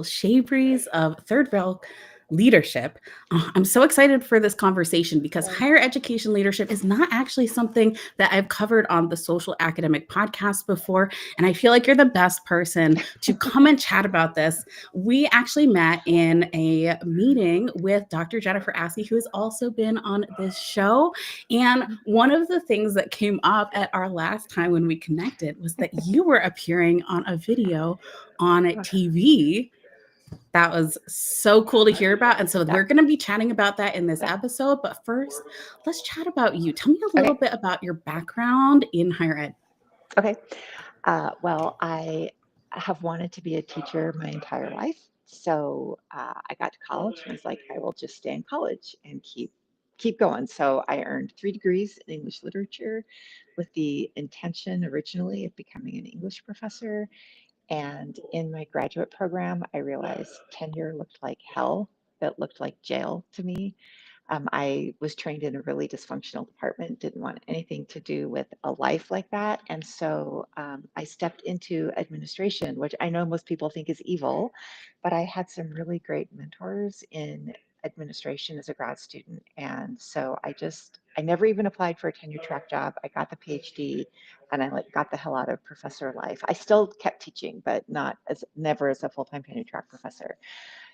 Chabries of Third Rail Leadership. I'm so excited for this conversation because higher education leadership is not actually something that I've covered on the Social Academic podcast before. And I feel like you're the best person to come and chat about this. We actually met in a meeting with Dr. Jennifer Askey, who has also been on this show. And one of the things that came up at our last time when we connected was that you were appearing on a video on TV. That was so cool to hear about. And so we're going to be chatting about that in this episode. But first, let's chat about you. Tell me a little bit about your background in higher ed. Okay. Well, I have wanted to be a teacher my entire life. So I got to college and I was like, I will just stay in college and keep going. So I earned 3 degrees in English literature with the intention originally of becoming an English professor. And in my graduate program, I realized tenure looked like hell. It looked like jail to me. I was trained in a really dysfunctional department, didn't want anything to do with a life like that. And so I stepped into administration, which I know most people think is evil, but I had some really great mentors in administration as a grad student. And so I never even applied for a tenure track job. I got the PhD and I got the hell out of professor life. I still kept teaching, but never as a full-time tenure track professor.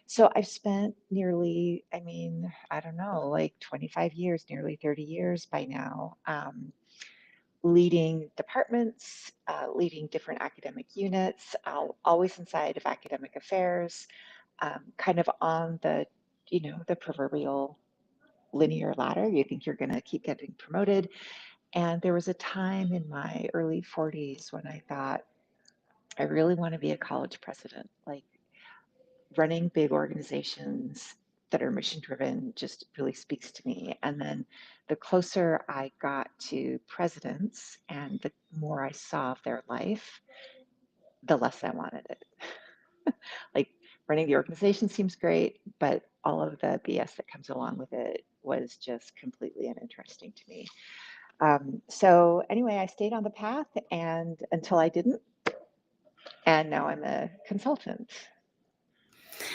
So I've spent nearly, I don't know, like 25 years, nearly 30 years by now, leading departments, leading different academic units, always inside of academic affairs, kind of on the proverbial linear ladder. You think you're going to keep getting promoted. And there was a time in my early 40s when I thought, I really want to be a college president. Like, running big organizations that are mission driven just really speaks to me. And then the closer I got to presidents and the more I saw of their life, the less I wanted it. Like, running the organization seems great, but all of the BS that comes along with it was just completely uninteresting to me. So anyway, I stayed on the path and until I didn't, and now I'm a consultant.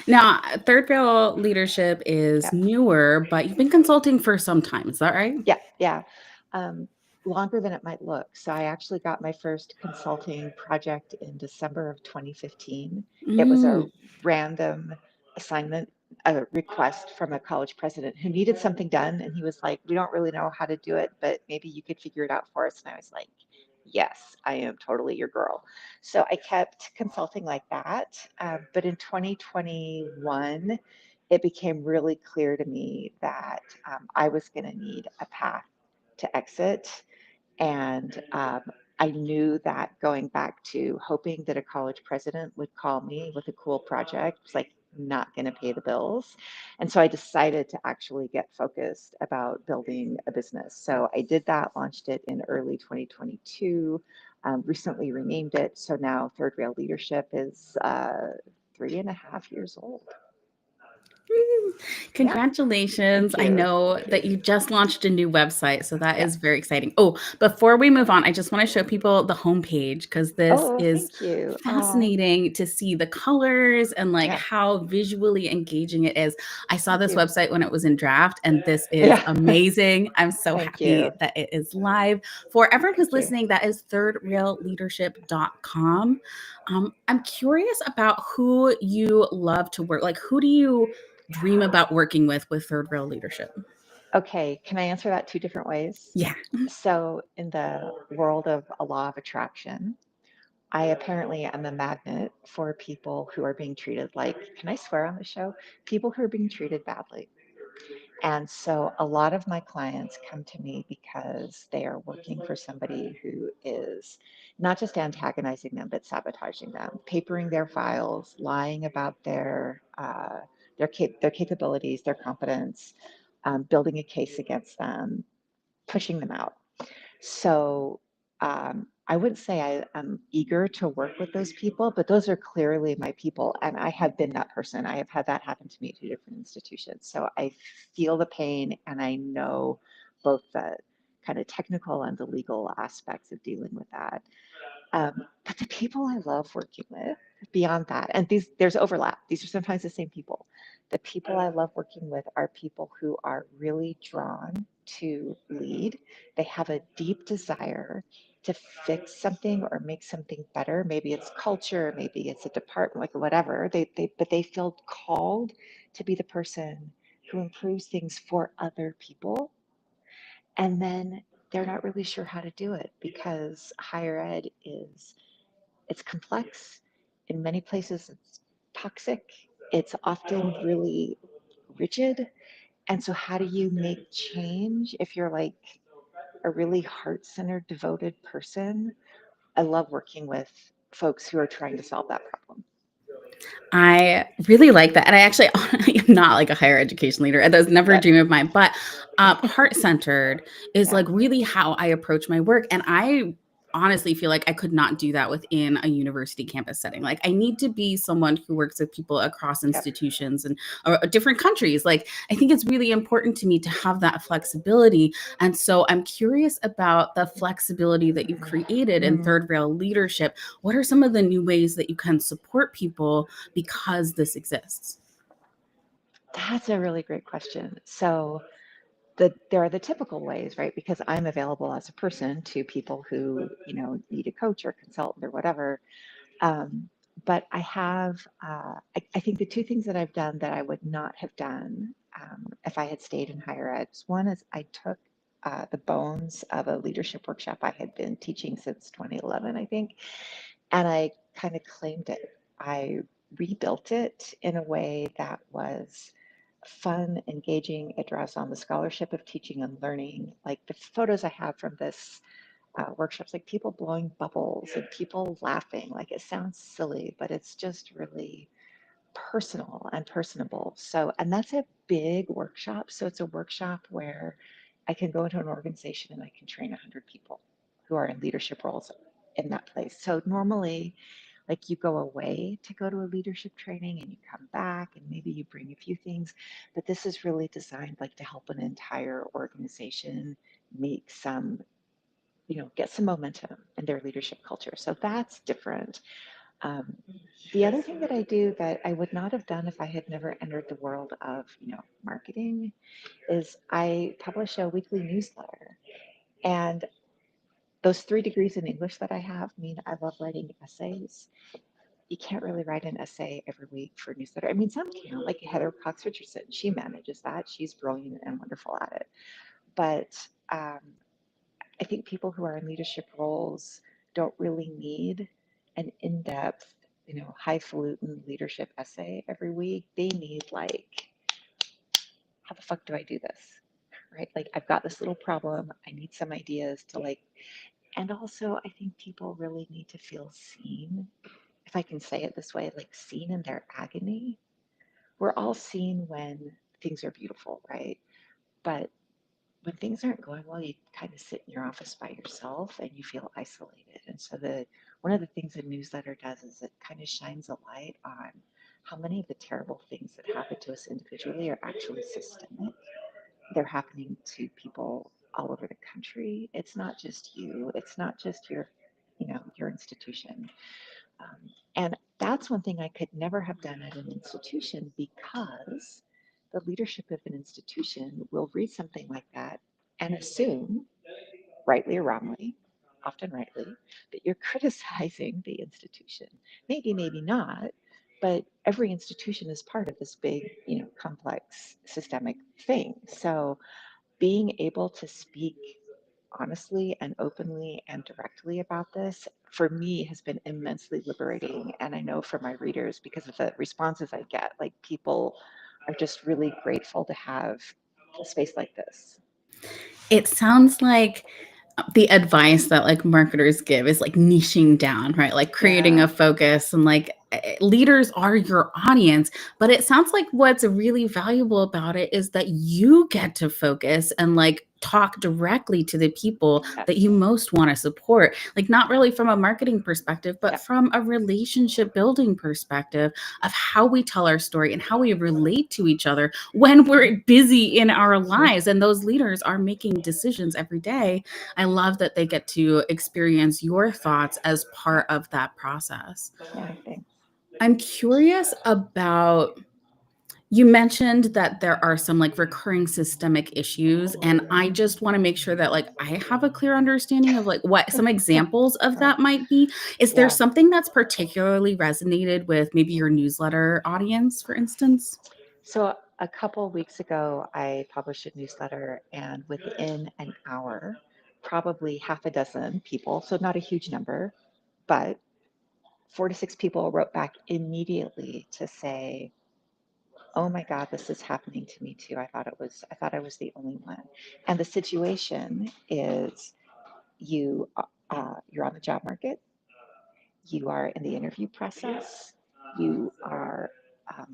Now, Third Rail Leadership is Yeah. newer, but you've been consulting for some time. Is that right? Yeah. Longer than it might look. So I actually got my first consulting project in December of 2015. It was a Mm. random assignment, a request from a college president who needed something done. And he was like, we don't really know how to do it, but maybe you could figure it out for us. And I was like, yes, I am totally your girl. So I kept consulting like that. But in 2021, it became really clear to me that I was going to need a path to exit. And I knew that going back to hoping that a college president would call me with a cool project was like not going to pay the bills. And so I decided to actually get focused about building a business. So I did that, launched it in early 2022, recently renamed it. So now Third Rail Leadership is 3.5 years old. Yeah, Congratulations. thank I you. know that you just launched a new website, so that is very exciting. Oh, before we move on, I just want to show people the homepage because this Oh, is thank you. Oh, fascinating to see the colors and like yeah, how visually engaging it is. I saw thank this you. website when it was in draft, and this is Yeah, amazing. I'm so thank you. happy that it is live. For everyone who's Thank you. listening, that is thirdrailleadership.com. I'm curious about who you love to work. Like, who do you dream about working with Third Rail Leadership? Okay, can I answer that two different ways? Yeah. So, in the world of a law of attraction, I apparently am a magnet for people who are being treated like, can I swear on the show? People who are being treated badly. And so a lot of my clients come to me because they are working for somebody who is not just antagonizing them, but sabotaging them, papering their files, lying about their capabilities, their competence, building a case against them, pushing them out. So I wouldn't say I am eager to work with those people, but those are clearly my people. And I have been that person. I have had that happen to me at 2 different institutions. So I feel the pain and I know both the kind of technical and the legal aspects of dealing with that. But the people I love working with beyond that, and there's overlap. These are sometimes the same people. The people I love working with are people who are really drawn to lead. They have a deep desire to fix something or make something better. Maybe it's culture, maybe it's a department, like whatever. But they feel called to be the person who improves things for other people. And then they're not really sure how to do it because higher ed is it's complex. In many places, it's toxic. It's often really rigid. And so, how do you make change if you're like a really heart centered, devoted person? I love working with folks who are trying to solve that problem. I really like that. And I actually am not like a higher education leader. And that's never a But dream of mine. But heart centered is yeah, like really how I approach my work. And I honestly feel like I could not do that within a university campus setting. Like I need to be someone who works with people across yep. institutions and or different countries. Like I think it's really important to me to have that flexibility. And so I'm curious about the flexibility that you've created in Mm, third rail leadership. What are some of the new ways that you can support people because this exists? that's a really great question. So, there are the typical ways, right? Because I'm available as a person to people who, need a coach or consultant or whatever. Um, but I think the two things that I've done that I would not have done if I had stayed in higher ed. One is I took the bones of a leadership workshop I had been teaching since 2011, I think, and I kind of claimed it. I rebuilt it in a way that was fun, engaging. It draws on the scholarship of teaching and learning. Like the photos I have from this workshops, like people blowing bubbles and people laughing. Like it sounds silly, but it's just really personal and personable. So, and that's a big workshop. So it's a workshop where I can go into an organization and I can train 100 people who are in leadership roles in that place. So normally, like you go away to go to a leadership training and you come back and maybe you bring a few things, but this is really designed like to help an entire organization make some, get some momentum in their leadership culture. So that's different. Um, the other thing that I do that I would not have done if I had never entered the world of, marketing is I publish a weekly newsletter. And those 3 degrees in English that I have mean I love writing essays. You can't really write an essay every week for a newsletter. I mean, some can, like Heather Cox Richardson. She manages that. She's brilliant and wonderful at it. But um, I think people who are in leadership roles don't really need an in-depth, highfalutin leadership essay every week. They need like, how the fuck do I do this? Right? Like I've got this little problem. I need some ideas to like, and also I think people really need to feel seen. If I can say it this way, like seen in their agony. We're all seen when things are beautiful, right? But when things aren't going well, you kind of sit in your office by yourself and you feel isolated. And so the one of the things a newsletter does is it kind of shines a light on how many of the terrible things that happen to us individually are actually systemic. They're happening to people all over the country. It's not just you. It's not just your institution. And that's one thing I could never have done at an institution because the leadership of an institution will read something like that and assume, rightly or wrongly, often rightly, that you're criticizing the institution. Maybe, maybe not, but every institution is part of this big, complex systemic thing. So being able to speak honestly and openly and directly about this for me has been immensely liberating. And I know for my readers, because of the responses I get, like people are just really grateful to have a space like this. It sounds like the advice that like marketers give is like niching down, right? Like creating Yeah. a focus and like leaders are your audience. But it sounds like what's really valuable about it is that you get to focus and like talk directly to the people that you Yes. most want to support, like not really from a marketing perspective, but Yep. from a relationship building perspective of how we tell our story and how we relate to each other when we're busy in our lives. And those leaders are making decisions every day. I love that they get to experience your thoughts as part of that process. Yeah, thanks. I'm curious about, you mentioned that there are some like recurring systemic issues, and I just want to make sure that like I have a clear understanding of like what some examples of that might be. Is there Yeah. something that's particularly resonated with maybe your newsletter audience, for instance? So a couple weeks ago, I published a newsletter, and within an hour, probably half a dozen people, so not a huge number, but 4 to 6 people wrote back immediately to say, "Oh my God, this is happening to me too. I thought I was the only one." And the situation is you you're on the job market, you are in the interview process, you are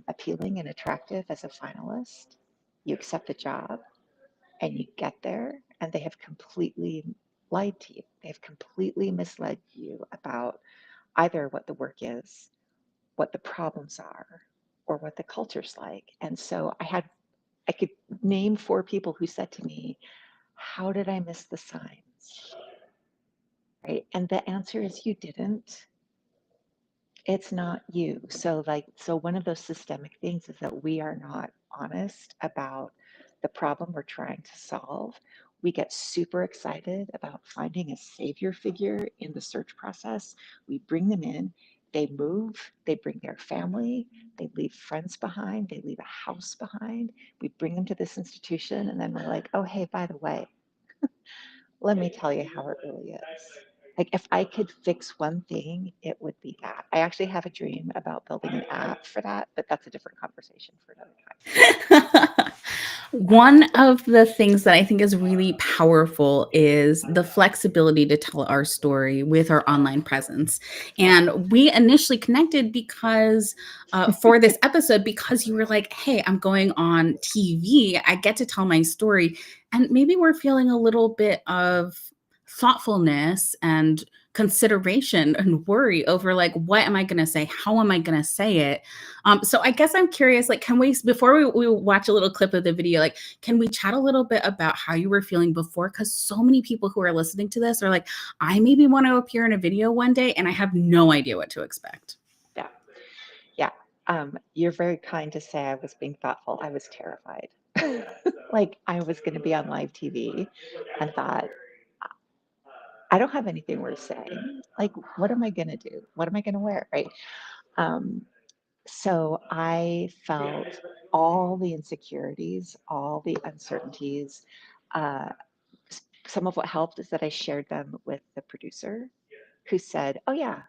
appealing and attractive as a finalist, you accept the job, and you get there, and they have completely lied to you. They've completely misled you about either what the work is, what the problems are, or what the culture's like. And so I could name 4 people who said to me, "How did I miss the signs?" Right? And the answer is you didn't. It's not you. So one of those systemic things is that we are not honest about the problem we're trying to solve. We get super excited about finding a savior figure in the search process. We bring them in, they move, they bring their family, they leave friends behind, they leave a house behind. We bring them to this institution, and then we're like, "Oh, hey, by the way, let me tell you how it really is." Like, if I could fix one thing, it would be that. I actually have a dream about building an app for that, but that's a different conversation for another time. One of the things that I think is really powerful is the flexibility to tell our story with our online presence. Yeah. And we initially connected because for this episode, because you were like, hey, I'm going on TV, I get to tell my story. And maybe we're feeling a little bit of thoughtfulness and consideration and worry over like, what am I going to say? How am I going to say it? So I guess I'm curious, like, can we, before we watch a little clip of the video, like, can we chat a little bit about how you were feeling before? Because so many people who are listening to this are like, I maybe want to appear in a video one day and I have no idea what to expect. Yeah. Yeah. You're very kind to say I was being thoughtful. I was terrified. Like, I was going to be on live TV and thought, I don't have anything worth saying. Like, what am I going to do? What am I going to wear? Right. Um, So I felt all the insecurities, all the uncertainties. Uh, some of what helped is that I shared them with the producer who said, "Oh, yeah,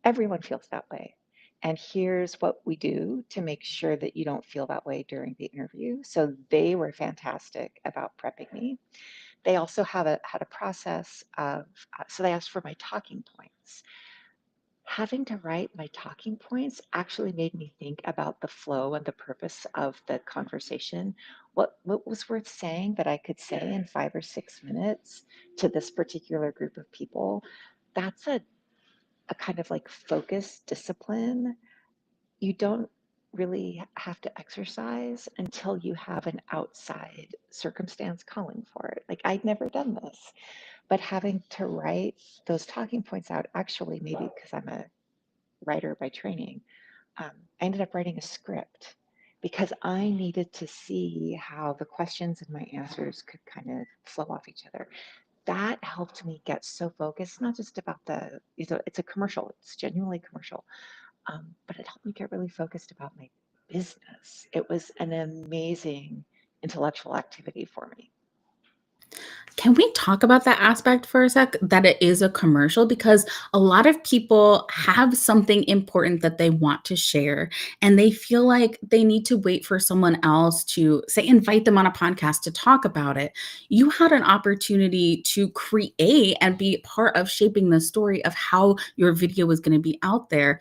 everyone feels that way. And here's what we do to make sure that you don't feel that way during the interview." So they were fantastic about prepping me. They also had a process of, so they asked for my talking points. Having to write my talking points actually made me think about the flow and the purpose of the conversation. What was worth saying that I could say in 5 or 6 minutes to this particular group of people? That's a kind of like focus discipline you don't really have to exercise until you have an outside circumstance calling for it. Like, I'd never done this, but having to write those talking points out, actually, maybe because I'm a writer by training, I ended up writing a script because I needed to see how the questions and my answers could kind of flow off each other. That helped me get so focused, not just about it's a commercial, it's genuinely commercial, but it helped me get really focused about my business. It was an amazing intellectual activity for me. Can we talk about that aspect for a sec? That it is a commercial, because a lot of people have something important that they want to share and they feel like they need to wait for someone else to say, invite them on a podcast to talk about it. You had an opportunity to create and be part of shaping the story of how your video was going to be out there.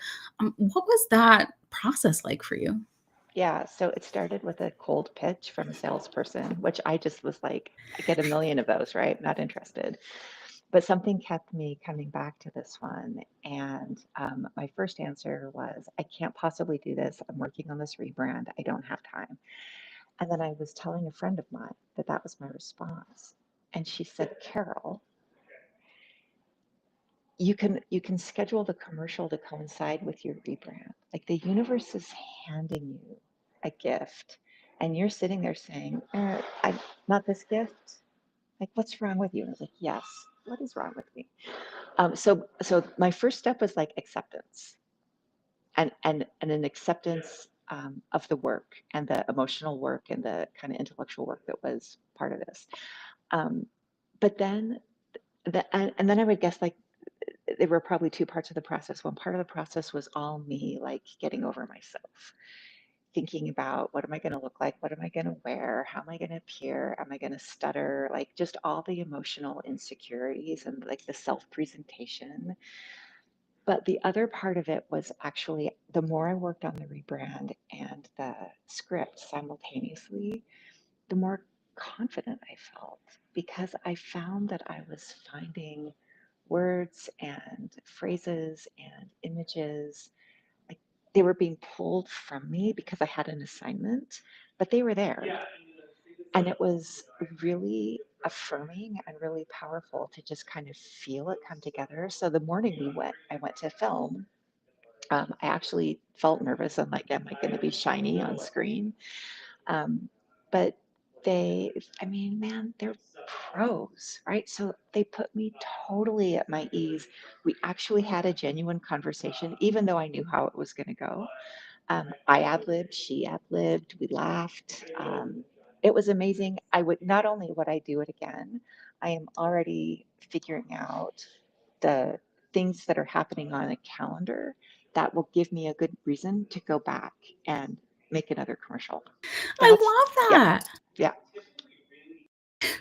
What was that process like for you? Yeah, so it started with a cold pitch from a salesperson, which I just was like, I get a million of those, right? Not interested. But something kept me coming back to this one. And my first answer was, I can't possibly do this. I'm working on this rebrand. I don't have time. And then I was telling a friend of mine that that was my response. And she said, Carol, you can schedule the commercial to coincide with your rebrand. Like the universe is handing you a gift, and you're sitting there saying, not this gift. Like, what's wrong with you? And I was like, yes. What is wrong with me? So my first step was like acceptance, and an acceptance of the work and the emotional work and the kind of intellectual work that was part of this. Um, but then, and then I would guess like there were probably two parts of the process. One part of the process was all me, like getting over myself, thinking about what am I going to look like? What am I going to wear? How am I going to appear? Am I going to stutter? Like just all the emotional insecurities and like the self presentation. But the other part of it was actually the more I worked on the rebrand and the script simultaneously, the more confident I felt because I found that I was finding words and phrases and images like they were being pulled from me because I had an assignment, but they were there. And it was really affirming and really powerful to just kind of feel it come together. So the morning I went to film. I actually felt nervous. I'm like, am I going to be shiny on screen? Um, but I mean, man, they're pros, right? So they put me totally at my ease. We actually had a genuine conversation, even though I knew how it was going to go. I ad libbed, she ad libbed, we laughed. It was amazing. I would not only would I do it again, I am already figuring out the things that are happening on a calendar that will give me a good reason to go back and make another commercial. I That's, love yeah, that. yeah.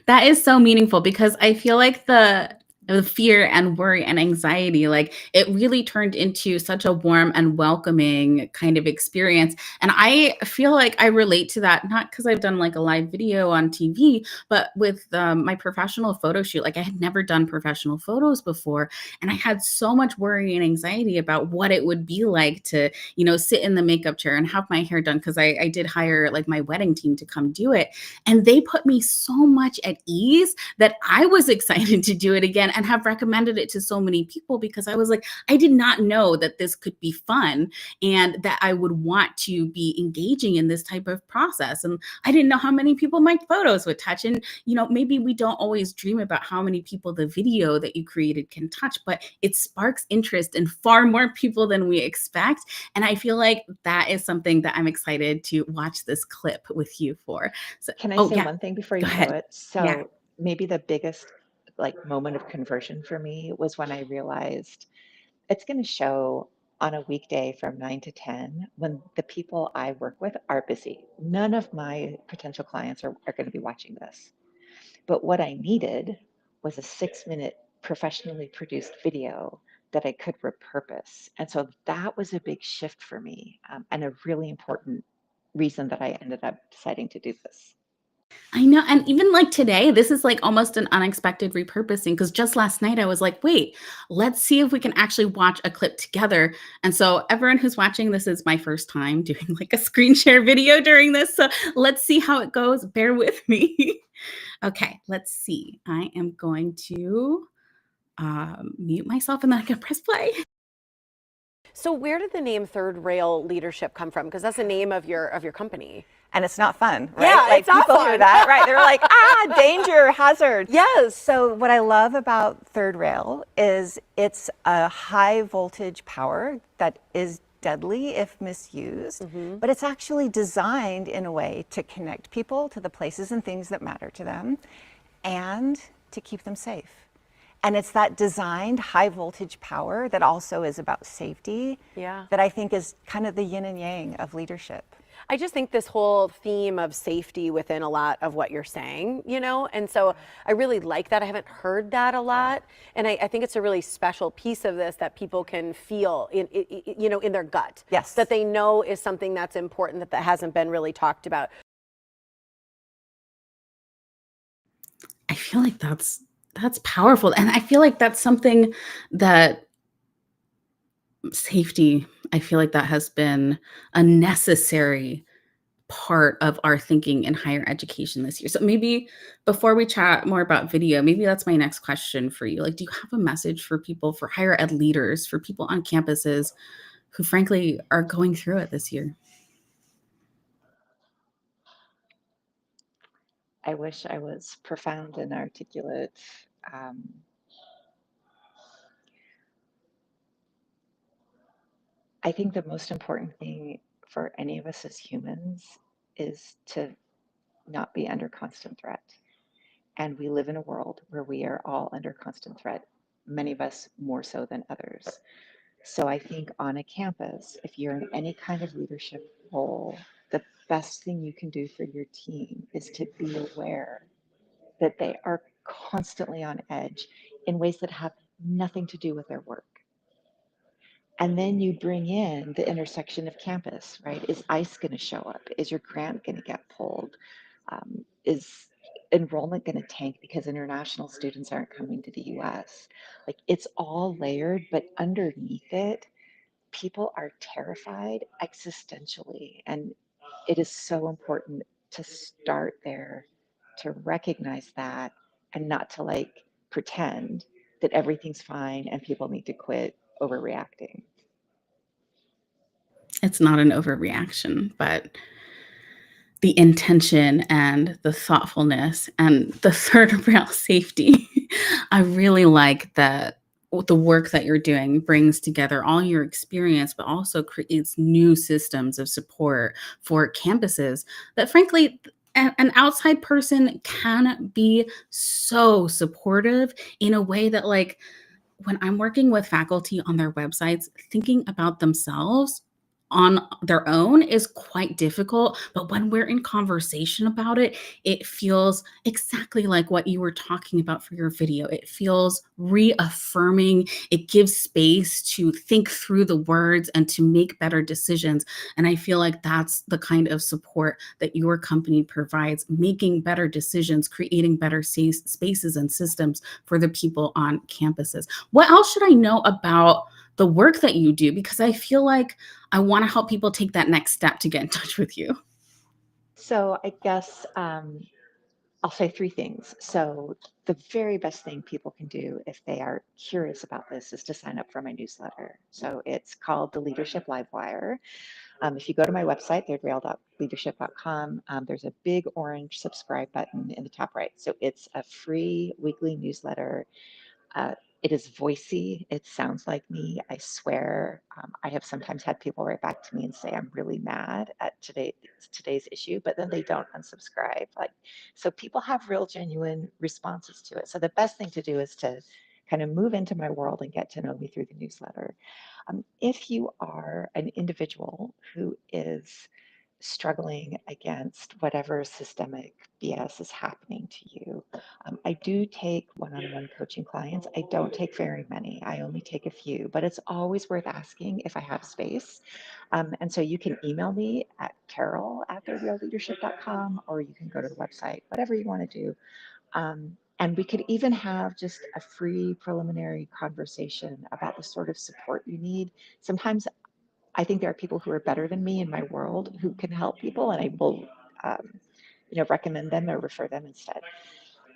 That is so meaningful because I feel like the fear and worry and anxiety, like it really turned into such a warm and welcoming kind of experience. And I feel like I relate to that, not because I've done like a live video on TV, but with my professional photo shoot. Like I had never done professional photos before. And I had so much worry and anxiety about what it would be like to, sit in the makeup chair and have my hair done. Cause I did hire like my wedding team to come do it. And they put me so much at ease that I was excited to do it again and have recommended it to so many people because I was like, I did not know that this could be fun and that I would want to be engaging in this type of process. And I didn't know how many people my photos would touch. And, maybe we don't always dream about how many people the video that you created can touch, but it sparks interest in far more people than we expect. And I feel like that is something that I'm excited to watch this clip with you for. So, Can I oh, say yeah, one thing before go you go ahead. it? Yeah. So maybe the biggest like moment of conversion for me was when I realized it's going to show on a weekday from 9 to 10 when the people I work with are busy. None of my potential clients are going to be watching this. But what I needed was a 6-minute professionally produced video that I could repurpose. And so that was a big shift for me and a really important reason that I ended up deciding to do this. I know. And even like today, this is like almost an unexpected repurposing because just last night I was like, wait, let's see if we can actually watch a clip together. And so, everyone who's watching, this is my first time doing like a screen share video during this. So, let's see how it goes. Bear with me. Okay, let's see. I am going to mute myself and then I can press play. So where did the name Third Rail Leadership come from? Because that's the name of your company. And it's not fun, right? Yeah, like it's not people fun. hear that, right? They're like, danger, hazard. Yes. So what I love about Third Rail is it's a high voltage power that is deadly if misused, but it's actually designed in a way to connect people to the places and things that matter to them and to keep them safe. And it's that designed high voltage power that also is about safety Yeah. that I think is kind of the yin and yang of leadership. I just think this whole theme of safety within a lot of what you're saying, and so I really like that. I haven't heard that a lot. And I think it's a really special piece of this that people can feel in their gut. Yes. That they know is something that's important that hasn't been really talked about. I feel like that's powerful. And I feel like that's something that safety, I feel like that has been a necessary part of our thinking in higher education this year. So maybe before we chat more about video, maybe that's my next question for you. Like, do you have a message for people, for higher ed leaders, for people on campuses who frankly are going through it this year? I wish I was profound and articulate. Um, I think the most important thing for any of us as humans is to not be under constant threat. And we live in a world where we are all under constant threat, many of us more so than others. So I think on a campus, if you're in any kind of leadership role, the best thing you can do for your team is to be aware that they are constantly on edge in ways that have nothing to do with their work. And then you bring in the intersection of campus, right? Is ICE going to show up? Is your grant going to get pulled? Is enrollment going to tank because international students aren't coming to the US? Like it's all layered, but underneath it, people are terrified existentially. And it is so important to start there, to recognize that and not to like pretend that everything's fine and people need to quit overreacting. It's not an overreaction, but the intention and the thoughtfulness and the third rail safety. I really like that the work that you're doing brings together all your experience, but also creates new systems of support for campuses that, frankly, an outside person can be so supportive in a way that, like, when I'm working with faculty on their websites, thinking about themselves on their own is quite difficult. But when we're in conversation about it, it feels exactly like what you were talking about for your video. It feels reaffirming. It gives space to think through the words and to make better decisions. And I feel like that's the kind of support that your company provides, making better decisions, creating better spaces and systems for the people on campuses. What else should I know about the work that you do? Because I feel like I want to help people take that next step to get in touch with you. So I guess I'll say three things. So the very best thing people can do if they are curious about this is to sign up for my newsletter. So it's called the Leadership Livewire. If you go to my website, thirdrail.leadership.com, there's a big orange subscribe button in the top right. So it's a free weekly newsletter. Uh, it is voicey. It sounds like me. I swear. I have sometimes had people write back to me and say, "I'm really mad at today's issue," but then they don't unsubscribe. Like, so people have real, genuine responses to it. So the best thing to do is to kind of move into my world and get to know me through the newsletter. If you are an individual who is struggling against whatever systemic BS is happening to you. I do take one-on-one coaching clients. I don't take very many. I only take a few, but it's always worth asking if I have space. And so you can email me at carol@therealleadership.com, or you can go to the website, whatever you want to do. And we could even have just a free preliminary conversation about the sort of support you need. Sometimes I think there are people who are better than me in my world who can help people, and I will, um, recommend them or refer them instead.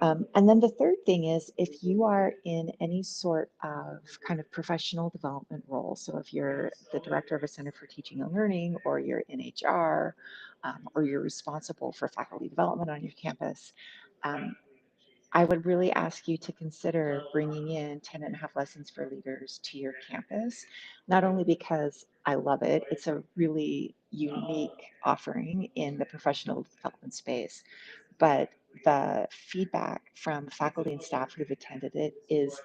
And then the third thing is if you are in any sort of kind of professional development role, so if you're the director of a center for teaching and learning, or you're in HR, or you're responsible for faculty development on your campus, um, I would really ask you to consider bringing in 10 and a half lessons for leaders to your campus, not only because I love it, it's a really unique offering in the professional development space, but the feedback from faculty and staff who've attended it is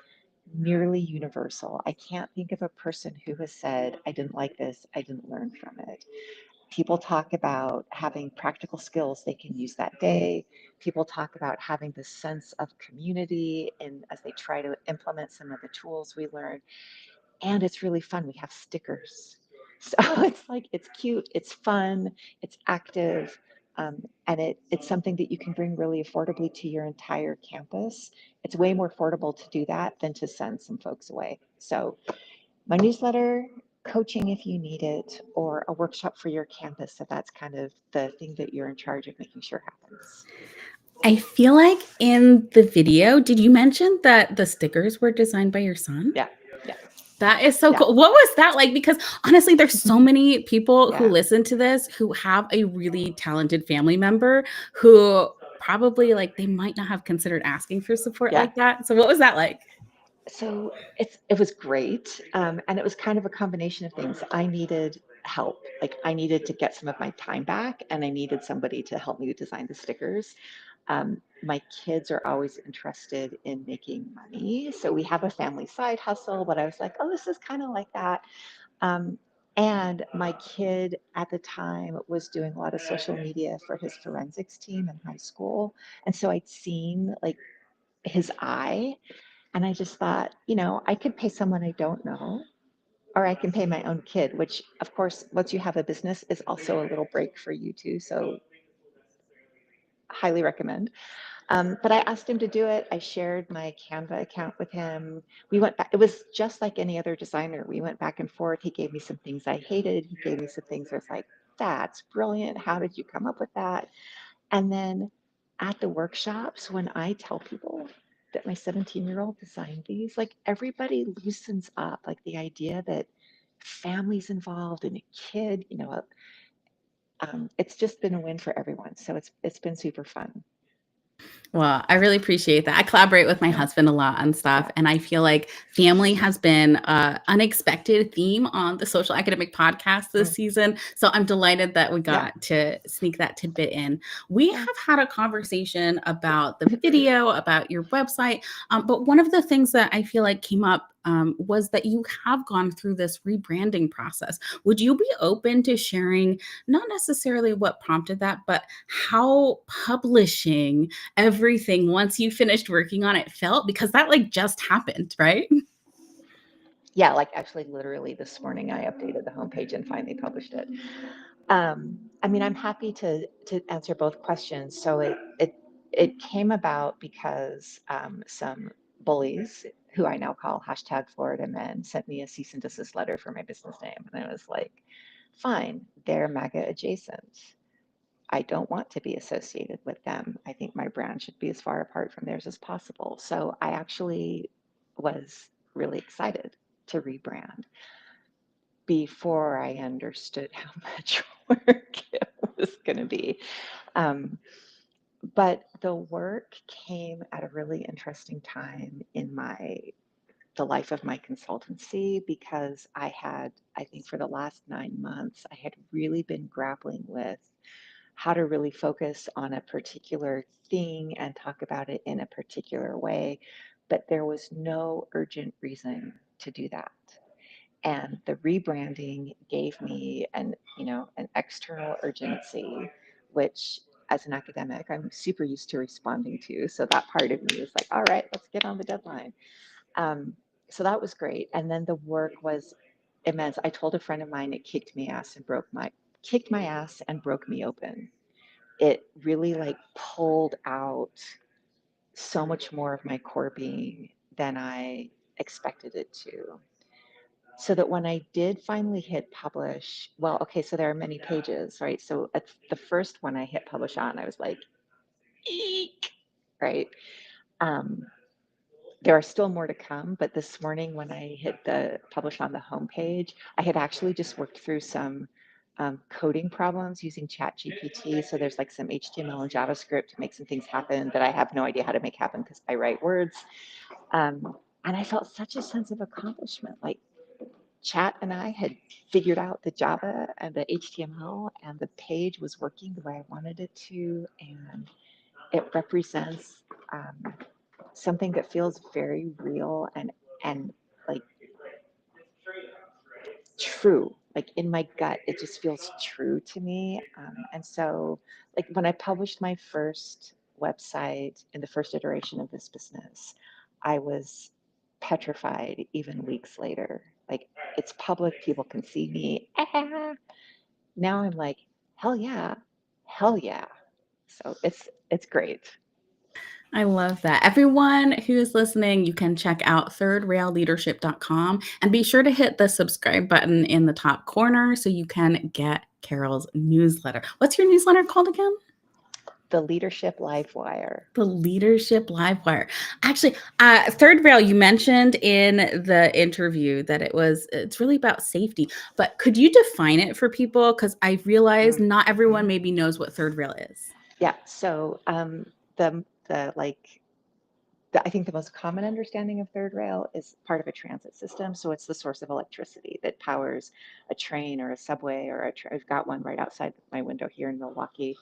nearly universal. I can't think of a person who has said, I didn't like this, I didn't learn from it. People talk about having practical skills they can use that day. People talk about having this sense of community and as they try to implement some of the tools we learned. And it's really fun. We have stickers. So it's like, it's cute, it's fun, it's active, and it's something that you can bring really affordably to your entire campus. It's way more affordable to do that than to send some folks away. So my newsletter, coaching if you need it, or a workshop for your campus, if that's kind of the thing that you're in charge of making sure happens. I feel like in the video, did you mention that the stickers were designed by your son? Yeah, yeah. That is so Yeah. cool. What was that like? Because honestly, there's so many people who Yeah. listen to this who have a really talented family member who probably like they might not have considered asking for support Yeah. like that. So what was that like? So it was great, and it was kind of a combination of things. I needed help, like I needed to get some of my time back, and I needed somebody to help me design the stickers. My kids are always interested in making money, so we have a family side hustle. But I was like, oh, this is kind of like that. Um, and my kid at the time was doing a lot of social media for his forensics team in high school, and so I'd seen like his eye. And I just thought, I could pay someone I don't know, or I can pay my own kid, which, of course, once you have a business, is also a little break for you too. So, highly recommend. But I asked him to do it. I shared my Canva account with him. We went back. It was just like any other designer. We went back and forth. He gave me some things I hated. He gave me some things I was like, that's brilliant. How did you come up with that? And then at the workshops, when I tell people that my 17-year-old designed these, like everybody loosens up, like the idea that family's involved and a kid, it's just been a win for everyone. So it's been super fun. Well, I really appreciate that. I collaborate with my Yeah. husband a lot on stuff, Yeah. and I feel like family has been an unexpected theme on the Social Academic Podcast this season. So I'm delighted that we got to sneak that tidbit in. We have had a conversation about the video, about your website, but one of the things that I feel like came up was that you have gone through this rebranding process. Would you be open to sharing not necessarily what prompted that, but how publishing everything once you finished working on it felt? Because that like just happened, right? Yeah, like actually literally this morning I updated the homepage and finally published it. I mean, I'm happy to answer both questions. So it came about because some bullies, who I now call hashtag Florida men, sent me a cease and desist letter for my business name. And I was like, fine, they're MAGA adjacent. I don't want to be associated with them. I think my brand should be as far apart from theirs as possible. So I actually was really excited to rebrand before I understood how much work it was going to be. Um, but the work came at a really interesting time in the life of my consultancy, because I think for the last 9 months, I had really been grappling with how to really focus on a particular thing and talk about it in a particular way. But there was no urgent reason to do that. And the rebranding gave me an external urgency, which as an academic, I'm super used to responding to. So that part of me was like, all right, let's get on the deadline. So that was great. And then the work was immense. I told a friend of mine it kicked my ass and broke me open. It really like pulled out so much more of my core being than I expected it to. So that when I did finally hit publish, well, okay, so there are many pages, right? So at the first one I hit publish on, I was like, eek, right? Um, there are still more to come, but this morning when I hit the publish on the homepage, I had actually just worked through some coding problems using ChatGPT. So there's like some HTML and JavaScript to make some things happen that I have no idea how to make happen because I write words. And I felt such a sense of accomplishment. Like Chat and I had figured out the Java and the HTML, and the page was working the way I wanted it to. And it represents something that feels very real and and like true. Like in my gut, it just feels true to me. And so, like when I published my first website in the first iteration of this business, I was petrified even weeks later. Like it's public, people can see me. Ah. Now I'm like, hell yeah, hell yeah. So it's great. I love that. Everyone who is listening, you can check out thirdrailleadership.com and be sure to hit the subscribe button in the top corner so you can get Carole's newsletter. What's your newsletter called again? The Leadership Livewire. The Leadership Livewire. Actually, Third Rail, you mentioned in the interview that it's really about safety, but could you define it for people? Because I realize not everyone maybe knows what Third Rail is. Yeah. So I think the most common understanding of third rail is part of a transit system. So it's the source of electricity that powers a train or a subway or I've got one right outside my window here in Milwaukee.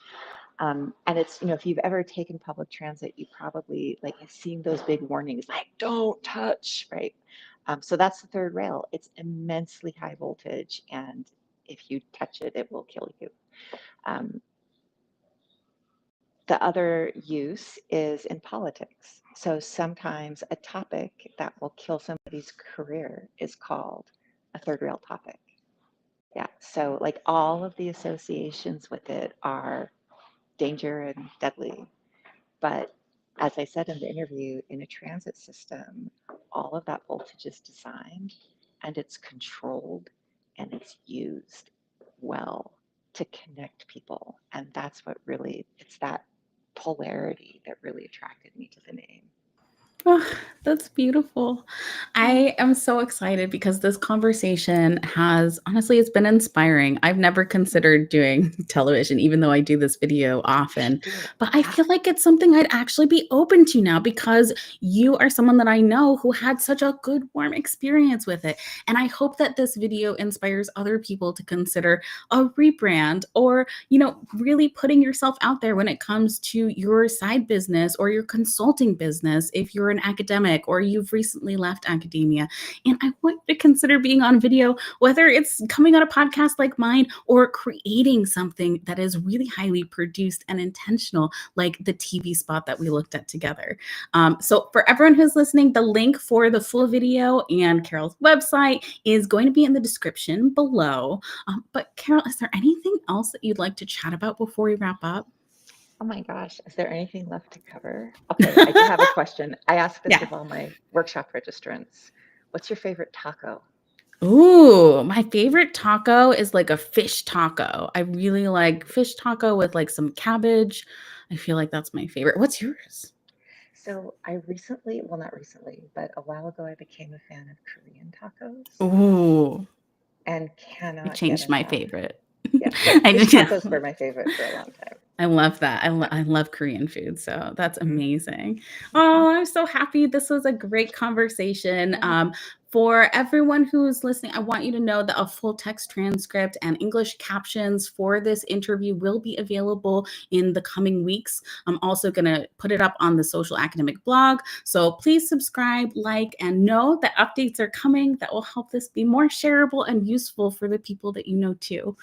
And it's, if you've ever taken public transit, you probably like have seen those big warnings like don't touch, right? So that's the third rail. It's immensely high voltage. And if you touch it, it will kill you. The other use is in politics. So sometimes a topic that will kill somebody's career is called a third rail topic. Yeah. So like all of the associations with it are danger and deadly. But as I said in the interview, in a transit system, all of that voltage is designed and it's controlled and it's used well to connect people. And that's what really, it's that polarity that really attracted me to the name. Oh, that's beautiful. I am so excited because this conversation it's been inspiring. I've never considered doing television, even though I do this video often. But I feel like it's something I'd actually be open to now because you are someone that I know who had such a good, warm experience with it. And I hope that this video inspires other people to consider a rebrand or, really putting yourself out there when it comes to your side business or your consulting business if you're an academic or you've recently left academia. And I want you to consider being on video, whether it's coming on a podcast like mine or creating something that is really highly produced and intentional, like the TV spot that we looked at together. So for everyone who's listening, the link for the full video and Carole's website is going to be in the description below. But Carole, is there anything else that you'd like to chat about before we wrap up? Oh my gosh, is there anything left to cover? Okay, I do have a question. I ask this of all my workshop registrants. What's your favorite taco? Ooh, my favorite taco is like a fish taco. I really like fish taco with like some cabbage. I feel like that's my favorite. What's yours? So I recently, well, not recently, but a while ago, I became a fan of Korean tacos. Ooh, and cannot it changed get my enough. favorite. Yeah, fish tacos were my favorite for a long time. I love that. I love Korean food, so that's amazing. Oh, I'm so happy. This was a great conversation. For everyone who's listening, I want you to know that a full text transcript and English captions for this interview will be available in the coming weeks. I'm also going to put it up on the Social Academic blog. So please subscribe, like, and know that updates are coming that will help this be more shareable and useful for the people that you know too.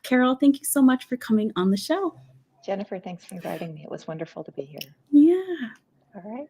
Carole, thank you so much for coming on the show. Jennifer, thanks for inviting me. It was wonderful to be here. Yeah. All right.